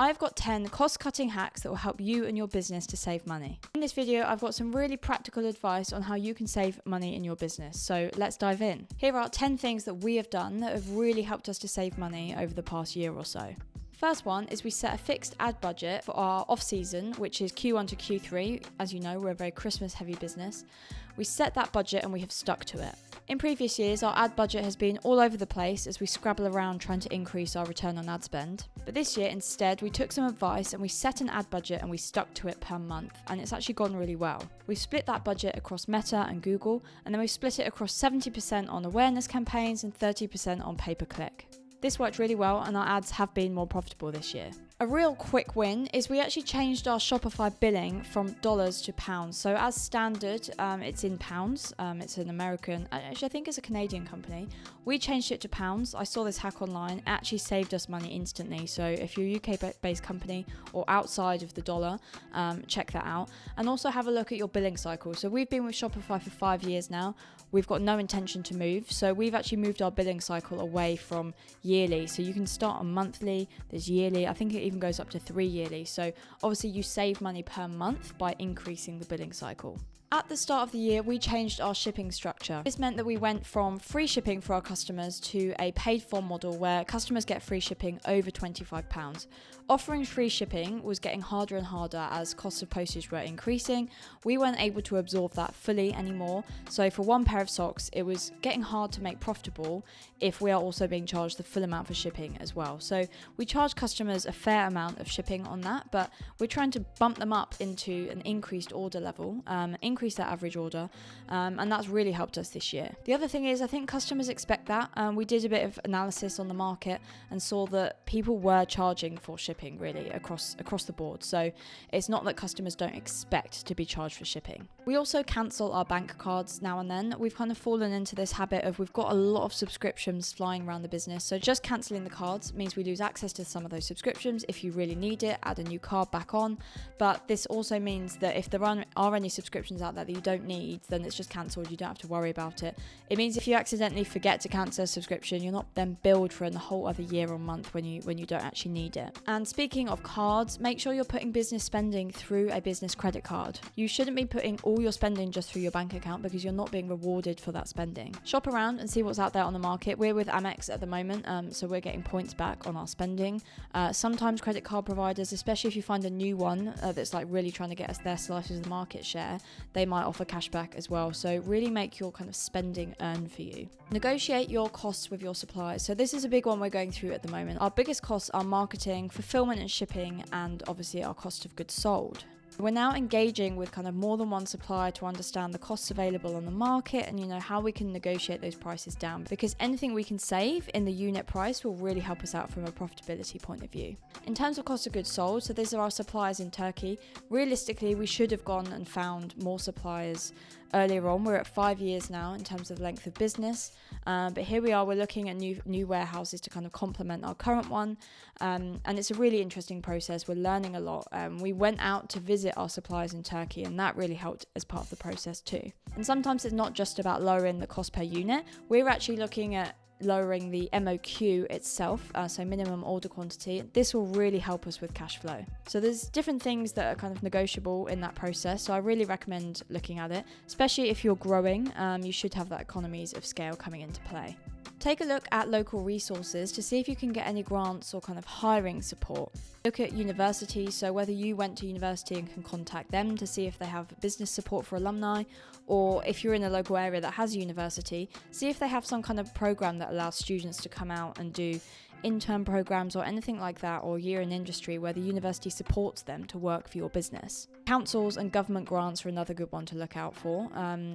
I've got 10 cost-cutting hacks that will help you and your business to save money. In this video, I've got some really practical advice on how you can save money in your business. So let's dive in. Here are 10 things that we have done that have really helped us to save money over the past year or so. First one is we set a fixed ad budget for our off-season, which is Q1 to Q3. As you know, we're a very Christmas-heavy business. We set that budget and we have stuck to it. In previous years, our ad budget has been all over the place as we scrabble around trying to increase our return on ad spend. But this year, instead, we took some advice and we set an ad budget and we stuck to it per month. And it's actually gone really well. We've split that budget across Meta and Google, and then we've split it across 70% on awareness campaigns and 30% on pay-per-click. This worked really well and our ads have been more profitable this year. A real quick win is we actually changed our Shopify billing from dollars to pounds. So as standard, it's in pounds. It's an American, actually I think it's a Canadian company. We changed it to pounds. I saw this hack online. It actually saved us money instantly. So if you're a UK-based company or outside of the dollar, check that out. And also have a look at your billing cycle. So we've been with Shopify for 5 years now. We've got no intention to move. So we've actually moved our billing cycle away from yearly. So you can start on monthly, there's yearly. I think it even goes up to 3 yearly. So obviously you save money per month by increasing the billing cycle. At the start of the year, we changed our shipping structure. This meant that we went from free shipping for our customers to a paid for model where customers get free shipping over £25. Offering free shipping was getting harder and harder as costs of postage were increasing. We weren't able to absorb that fully anymore. So for one pair of socks, it was getting hard to make profitable if we are also being charged the full amount for shipping as well. So we charge customers a fair amount of shipping on that, but we're trying to bump them up into an increased order level, increase that average order, and that's really helped us this year. The other thing is I think customers expect that. We did a bit of analysis on the market and saw that people were charging for shipping really across the board. So it's not that customers don't expect to be charged for shipping. We also cancel our bank cards now and then. We've kind of fallen into this habit of we've got a lot of subscriptions flying around the business. So just cancelling the cards means we lose access to some of those subscriptions. If you really need it, add a new card back on. But this also means that if there are any subscriptions out there that you don't need, then it's just cancelled. You don't have to worry about it. It means if you accidentally forget to cancel a subscription, you're not then billed for a whole other year or month when you don't actually need it. And speaking of cards, make sure you're putting business spending through a business credit card. You shouldn't be putting all your spending just through your bank account because you're not being rewarded for that spending. Shop around and see what's out there on the market. We're with Amex at the moment, so we're getting points back on our spending. Sometimes credit card providers, especially if you find a new one that's like really trying to get us their slices of the market share, they might offer cashback as well. So really make your kind of spending earn for you. Negotiate your costs with your suppliers. So this is a big one we're going through at the moment. Our biggest costs are marketing, fulfillment and shipping, and obviously our cost of goods sold. We're now engaging with kind of more than one supplier to understand the costs available on the market and how we can negotiate those prices down, because anything we can save in the unit price will really help us out from a profitability point of view. In terms of cost of goods sold, so these are our suppliers in Turkey. Realistically, we should have gone and found more suppliers earlier on. We're at 5 years now in terms of length of business, but here we are, we're looking at new warehouses to kind of complement our current one, and it's a really interesting process. We're learning a lot. We went out to visit our suppliers in Turkey, and that really helped as part of the process too. And sometimes it's not just about lowering the cost per unit. We're actually looking at lowering the MOQ itself, so minimum order quantity. This will really help us with cash flow. So there's different things that are kind of negotiable in that process. So I really recommend looking at it, especially if you're growing. You should have that economies of scale coming into play. Take a look at local resources to see if you can get any grants or kind of hiring support. Look at universities, so whether you went to university and can contact them to see if they have business support for alumni, or if you're in a local area that has a university, see if they have some kind of program that allows students to come out and do intern programs or anything like that, or year in industry where the university supports them to work for your business. Councils and government grants are another good one to look out for.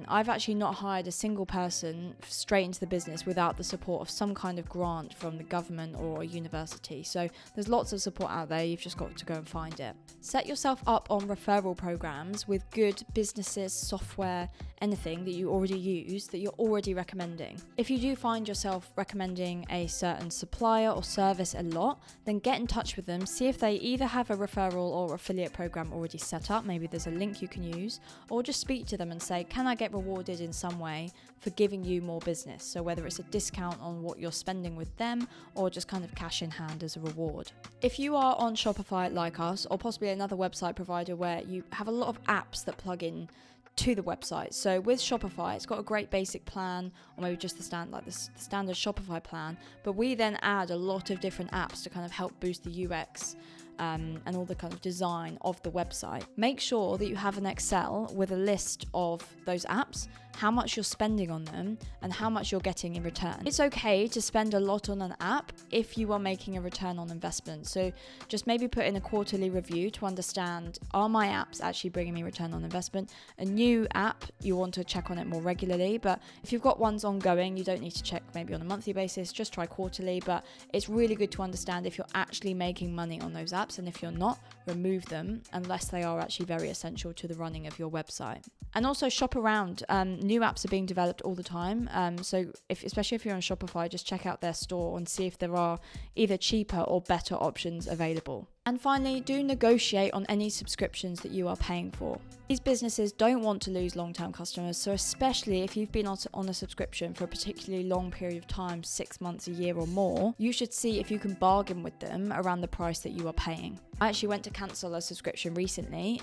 I've actually not hired a single person straight into the business without the support of some kind of grant from the government or a university. So there's lots of support out there. You've just got to go and find it. Set yourself up on referral programs with good businesses, software anything that you already use that you're already recommending. If you do find yourself recommending a certain supplier or service a lot, then get in touch with them, see if they either have a referral or affiliate program already set up, maybe there's a link you can use, or just speak to them and say, can I get rewarded in some way for giving you more business? So whether it's a discount on what you're spending with them or just kind of cash in hand as a reward. If you are on Shopify like us, or possibly another website provider where you have a lot of apps that plug in to the website. So with Shopify, it's got a great basic plan, or maybe just the standard Shopify plan, but we then add a lot of different apps to kind of help boost the UX and all the kind of design of the website. Make sure that you have an Excel with a list of those apps, how much you're spending on them, and how much you're getting in return. It's okay to spend a lot on an app if you are making a return on investment. So just maybe put in a quarterly review to understand, are my apps actually bringing me return on investment? A new app, you want to check on it more regularly, but if you've got ones ongoing, you don't need to check maybe on a monthly basis, just try quarterly. But it's really good to understand if you're actually making money on those apps, and if you're not, remove them unless they are actually very essential to the running of your website. And also shop around. New apps are being developed all the time. So especially if you're on Shopify, just check out their store and see if there are either cheaper or better options available. And finally, do negotiate on any subscriptions that you are paying for. These businesses don't want to lose long-term customers, so especially if you've been on a subscription for a particularly long period of time, 6 months, a year or more, you should see if you can bargain with them around the price that you are paying. I actually went to cancel a subscription recently,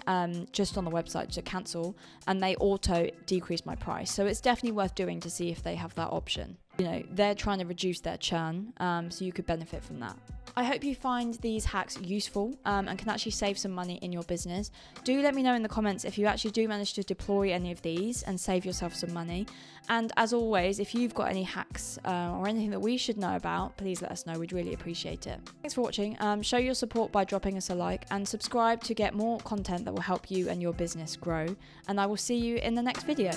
just on the website to cancel, and they auto decreased my price. So it's definitely worth doing to see if they have that option. You know, they're trying to reduce their churn, so you could benefit from that. I hope you find these hacks useful and can actually save some money in your business. Do let me know in the comments if you actually do manage to deploy any of these and save yourself some money. And as always, if you've got any hacks or anything that we should know about, please let us know. We'd really appreciate it. Thanks for watching. Show your support by dropping us a like and subscribe to get more content that will help you and your business grow. And I will see you in the next video.